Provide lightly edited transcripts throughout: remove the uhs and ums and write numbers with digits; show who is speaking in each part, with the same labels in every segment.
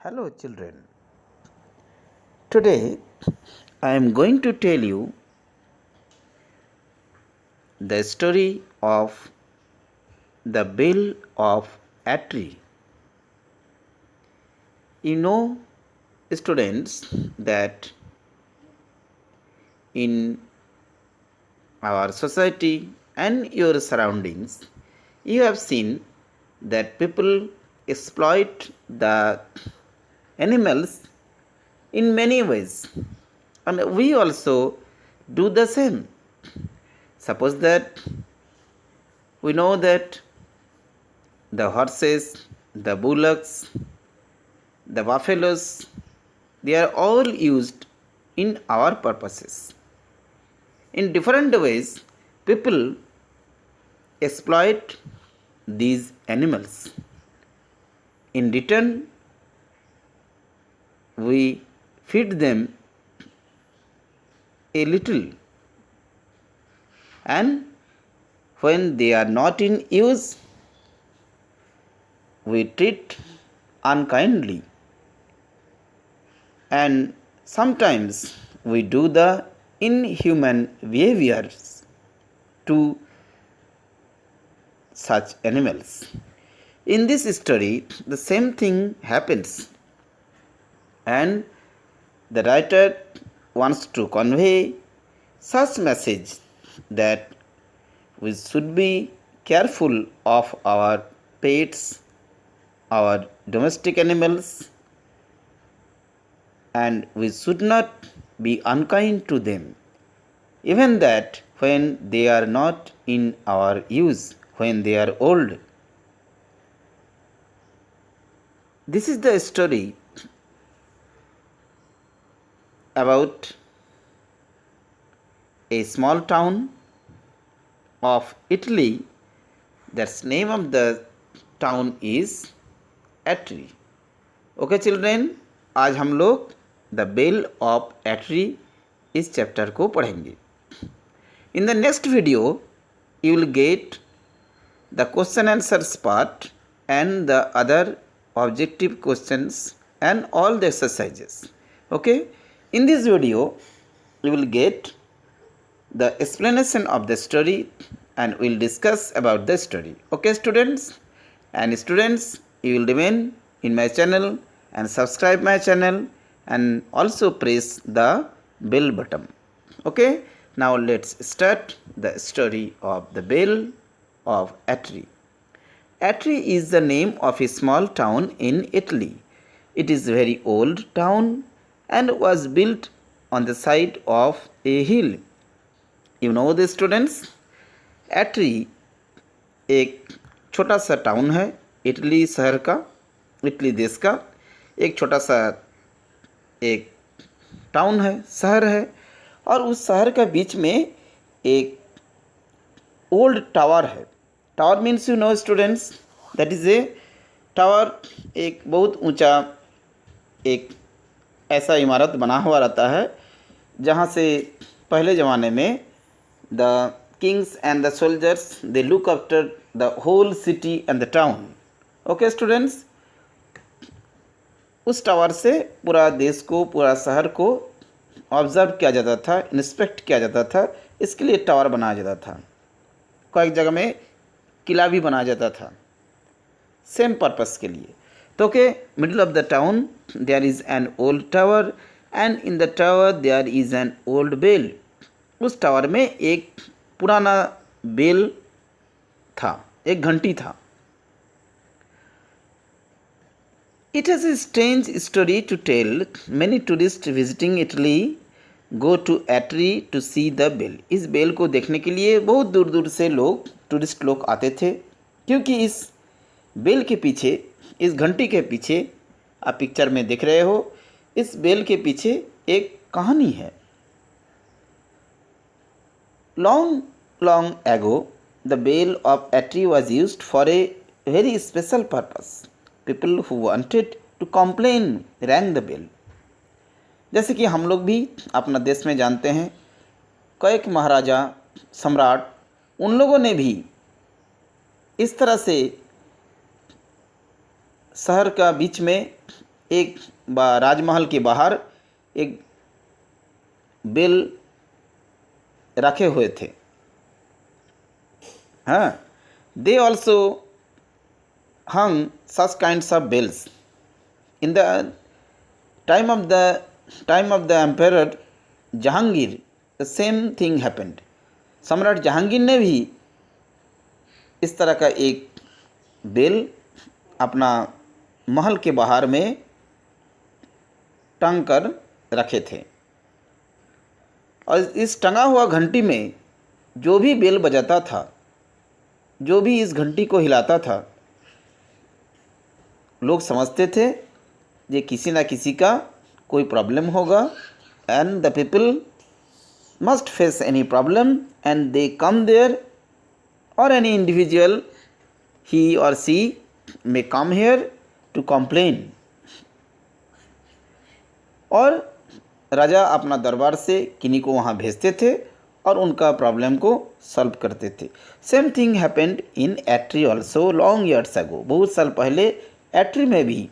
Speaker 1: Hello, children. Today I am going to tell you the story of the Bell of Atri. You know, students, that in our society and your surroundings, you have seen that people exploit the animals in many ways, and we also do the same. Suppose that we know that the horses, the bullocks, the buffaloes, they are all used in our purposes. In different ways, people exploit these animals. In return, we feed them a little, and when they are not in use, we treat unkindly, and sometimes we do the inhuman behaviors to such animals. In this story, the same thing happens, and the writer wants to convey such message that we should be careful of our pets, our domestic animals, and we should not be unkind to them, even that when they are not in our use, when they are old. This is the story about a small town of Italy. That's name of the town is Atri. Okay children, आज हम लोग the bell of एट्री इस chapter को पढ़ेंगे. In the next video, you will get the question answers part and the other objective questions and all the exercises. Okay, in this video you will get the explanation of the story and we will discuss about the story. Okay students, and students, you will remain in my channel and subscribe my channel and also press the bell button. Okay, now let's start the story of the Bell of Atri. Atri is the name of a small town in Italy. It is a very old town and was built on the side of a hill. You know the students, Atri एक छोटा सा town है, Italy शहर का, Italy देश का एक छोटा सा एक टाउन है, शहर है, और उस शहर के बीच में एक ओल्ड टावर है. Tower means you know students, that is a tower. एक बहुत ऊंचा एक ऐसा इमारत बना हुआ रहता है जहाँ से पहले ज़माने में the kings and the soldiers they look after the whole city and the town. Okay students, उस टावर से पूरा देश को, पूरा शहर को ऑब्ज़र्व किया जाता था, इंस्पेक्ट किया जाता था. इसके लिए टावर बनाया जाता था. कई जगह में किला भी बनाया जाता था सेम पर्पस के लिए. तो के middle of the town there is an old tower and in the tower there is an old bell. उस टावर में एक पुराना बेल था, एक घंटी था. It has a strange story to tell. Many tourists visiting Italy go to Atri to see the bell. इस bell को देखने के लिए बहुत दूर दूर से लोग, टूरिस्ट लोग आते थे, क्योंकि इस बेल के पीछे, इस घंटी के पीछे, आप पिक्चर में देख रहे हो, इस बेल के पीछे एक कहानी है. Long ago, the bell of Atri was used for a very special purpose. People who wanted to complain rang the bell. जैसे कि हम लोग भी अपना देश में जानते हैं, कई महाराजा, सम्राट, उन लोगों ने भी इस तरह से शहर का बीच में एक राजमहल के बाहर एक बेल रखे हुए थे। हाँ, they also hung such kinds of bells in the time of the emperor Jahangir. The same thing happened. सम्राट जहांगीर ने भी इस तरह का एक बेल अपना महल के बाहर में टंग कर रखे थे, और इस टंगा हुआ घंटी में जो भी बेल बजाता था, जो भी इस घंटी को हिलाता था, लोग समझते थे ये किसी ना किसी का कोई प्रॉब्लम होगा, and the people must face any problem and they come there, or any individual he or she may come here to complain. और राजा अपना दरबार से किन्हीं को वहाँ भेजते थे और उनका प्रॉब्लम को सॉल्व करते थे। Same thing happened in entry also long years ago. बहुत साल पहले एट्री में भी,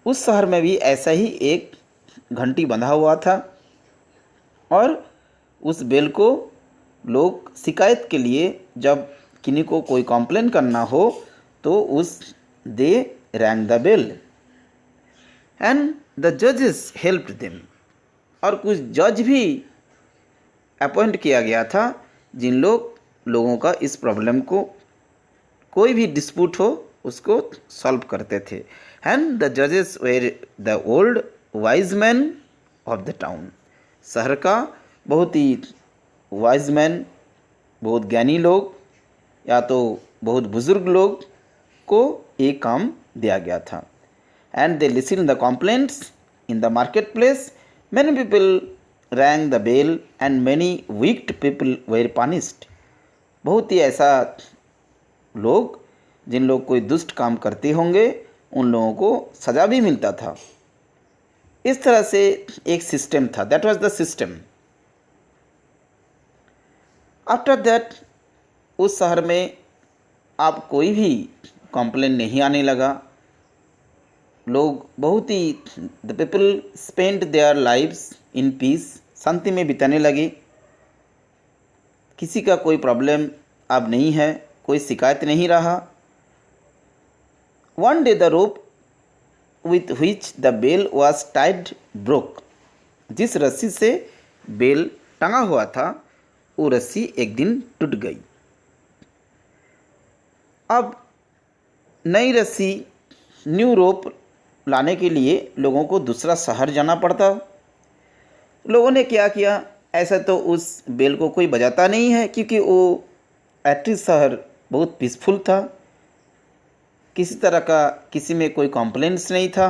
Speaker 1: उस शहर में भी ऐसा ही एक घंटी बंधा हुआ था, और उस बेल को लोग शिकायत के लिए जब किन्हीं को कोई कंप्लेन करना हो तो उस they rang the bell and the जजेस हेल्प्ड देम। और कुछ जज भी अपॉइंट किया गया था जिन लोगों का इस प्रॉब्लम को, कोई भी डिस्प्यूट हो उसको सॉल्व करते थे। एंड द जजेस were the old wise man of the town. शहर का बहुत ही वाइज मैन, बहुत ज्ञानी लोग या तो बहुत बुजुर्ग लोग को एक काम दिया गया था। And they listen the complaints in the market place. Many people rang the bell and many wicked people were punished। बहुत ही ऐसा लोग, जिन लोग कोई दुष्ट काम करते होंगे, उन लोगों को सज़ा भी मिलता था। इस तरह से एक सिस्टम था। That was the system. After that उस शहर में अब कोई भी कंप्लेन नहीं आने लगा। लोग बहुत ही, the people spend their lives in peace. शांति में बिताने लगे। किसी का कोई प्रॉब्लम अब नहीं है, कोई शिकायत नहीं रहा। One day the rope with which the bell was tied broke। जिस रस्सी से बेल टंगा हुआ था वो रस्सी एक दिन टूट गई। अब नई रस्सी, न्यू रोप लाने के लिए लोगों को दूसरा शहर जाना पड़ता। लोगों ने क्या किया, ऐसा तो उस बेल को कोई बजाता नहीं है, क्योंकि वो एट्री शहर बहुत पीसफुल था, किसी तरह का किसी में कोई कॉम्प्लेंट्स नहीं था,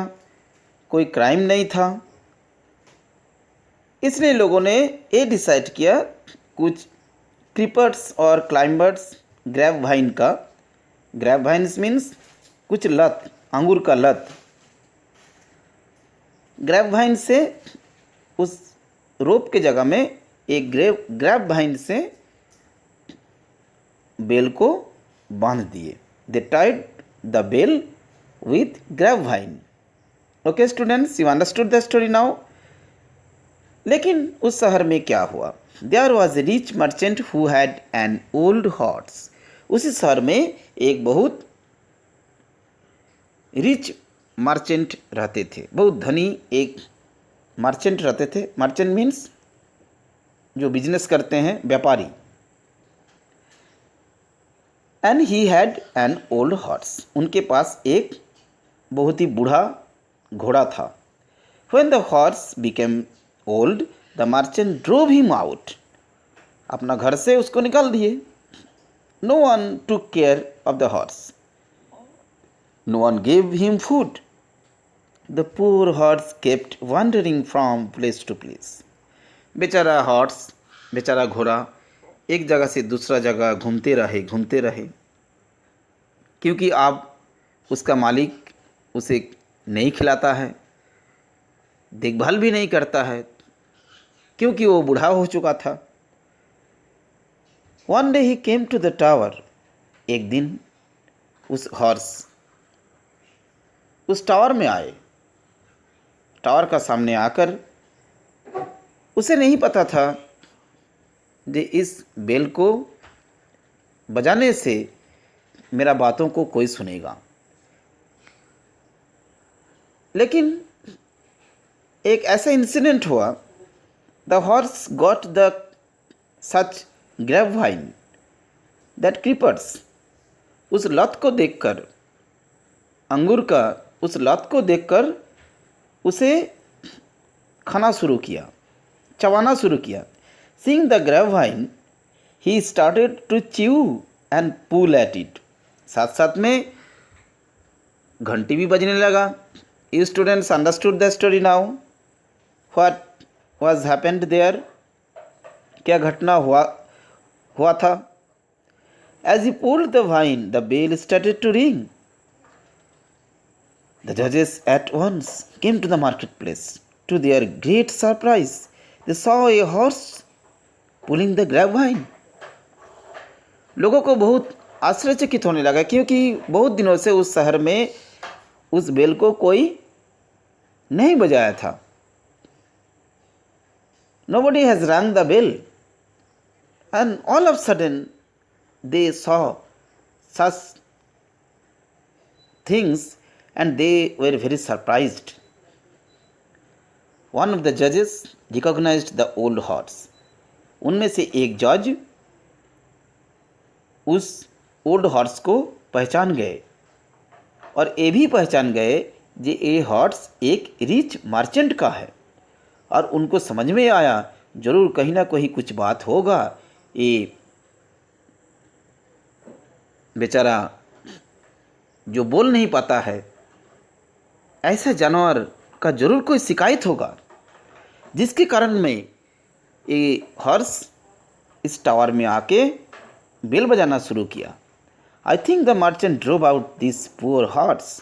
Speaker 1: कोई क्राइम नहीं था। इसलिए लोगों ने ये डिसाइड किया कुछ क्रीपर्स और क्लाइंबर्स ग्रेप वाइन का, ग्रेप वाइन्स मीन्स कुछ लत, अंगूर का लत, ग्रेप वाइन से उस रोप के जगह में एक ग्रेप वाइन से बेल को बांध दिए। दे Tide the bell with grapevine। Okay students, you understood the story now। लेकिन उस शहर में क्या हुआ, there was a rich merchant who had an old horse। उसी शहर में एक बहुत रिच मर्चेंट रहते थे, बहुत धनी एक मर्चेंट रहते थे। मर्चेंट मीन्स जो बिजनेस करते हैं, व्यापारी। And he had an old horse. उनके पास एक बहुत ही बूढ़ा घोड़ा था। When the horse became old the merchant drove him out. अपना घर से उसको निकाल दिए। No one took care of the horse, no one gave him food. The poor horse kept wandering from place to place. बेचारा horse, बेचारा घोड़ा एक जगह से दूसरा जगह घूमते रहे, क्योंकि अब उसका मालिक उसे नहीं खिलाता है, देखभाल भी नहीं करता है, क्योंकि वो बूढ़ा हो चुका था। One day he came to the tower. एक दिन उस हॉर्स उस टावर में आए। टावर का सामने आकर उसे नहीं पता था कि इस बेल को बजाने से मेरा बातों को कोई सुनेगा। लेकिन एक ऐसा इंसिडेंट हुआ, the horse got the such grape vine that creepers. उस लत को देखकर, अंगूर का उस लत को देखकर उसे खाना शुरू किया, चबाना शुरू किया। Seeing the grape vine he started to chew and pull at it. साथ साथ में घंटी भी बजने लगा। You students understood the story now. What was happened there? क्या घटना हुआ था? As he pulled the wine, the bell started to ring. The judges at once came to the marketplace. To their great surprise, they saw a horse pulling the grapevine. लोगों को बहुत आश्चर्यचकित होने लगा, क्योंकि बहुत दिनों से उस शहर में उस बेल को कोई नहीं बजाया था। Nobody has rung the bell, and all of a sudden they saw such things and they were very surprised. One of the judges recognized the old horse. उनमें से एक जज उस ओल्ड हॉर्स को पहचान गए और ये भी पहचान गए कि ये हॉर्स एक रिच मर्चेंट का है। और उनको समझ में आया जरूर कहीं ना कहीं कुछ बात होगा, ये बेचारा जो बोल नहीं पाता है, ऐसा जानवर का जरूर कोई शिकायत होगा, जिसके कारण में ये हॉर्स इस टावर में आके बेल बजाना शुरू किया। I think the merchant drove out this poor horse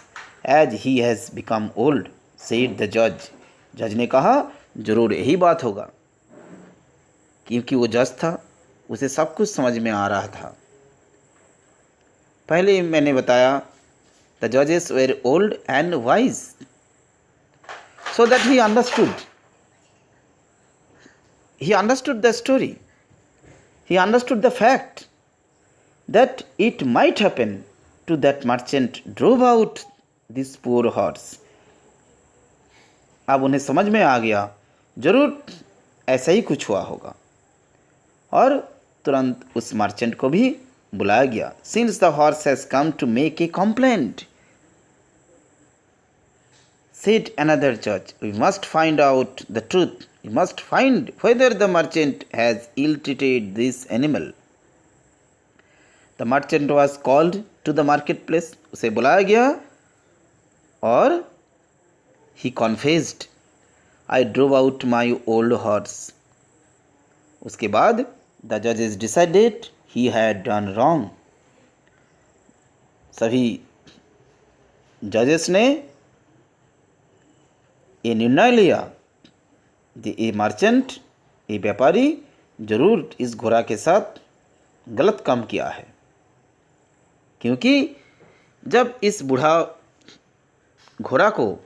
Speaker 1: as he has become old, said the जज। जज ने कहा जरूर यही बात होगा, क्योंकि वो जज था, उसे सब कुछ समझ में आ रहा था। पहले मैंने बताया द जजेस were old and wise, so that he understood the story, he understood the fact that it might happen to that merchant drove out this poor horse. अब उन्हें समझ में आ गया जरूर ऐसा ही कुछ हुआ होगा, और तुरंत उस मर्चेंट को भी बुलाया गया। Since the horse has come to make a complaint, said another judge, we must find out the truth. We must find whether the merchant has ill-treated this animal. The merchant was called to the marketplace. उसे बुलाया गया और he confessed, I drove out my old horse. उसके बाद the judges decided he had done wrong. सभी जजेस ने ये निर्णय लिया कि ये मर्चेंट, ये व्यापारी जरूर इस घोड़ा के साथ गलत काम किया है, क्योंकि जब इस बूढ़ा घोड़ा को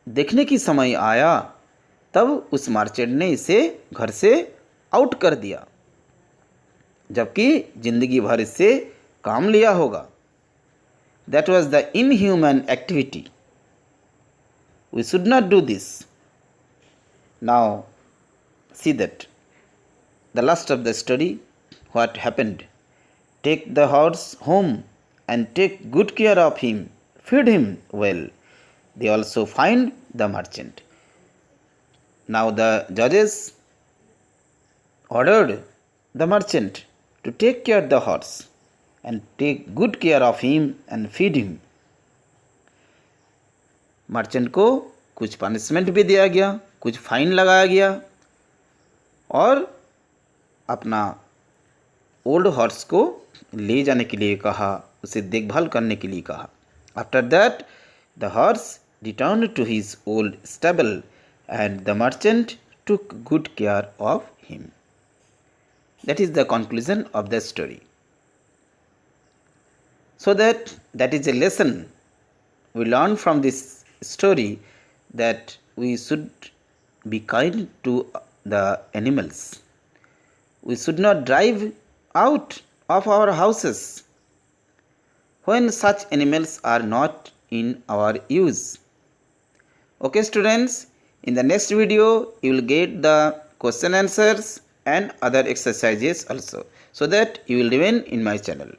Speaker 1: देखने की समय आया तब उस मर्चेंट ने इसे घर से आउट कर दिया, जबकि जिंदगी भर इससे काम लिया होगा। That was the inhuman activity. We should not do this. Now see that the last of the story, what happened. Take the horse home and take good care of him, feed him well. They also find the merchant. Now the judges ordered the merchant to take care of the horse and take good care of him and feed him. Merchant को कुछ punishment भी दिया गया, कुछ fine लगाया गया और अपना ओल्ड हॉर्स को ले जाने के लिए कहा, उसे देखभाल करने के लिए कहा। After that the horse return to his old stable and the merchant took good care of him. That is the conclusion of the story. So that is a lesson we learn from this story that we should be kind to the animals. We should not drive out of our houses when such animals are not in our use. Okay students, in the next video you will get the question answers and other exercises also, so that you will remain in my channel.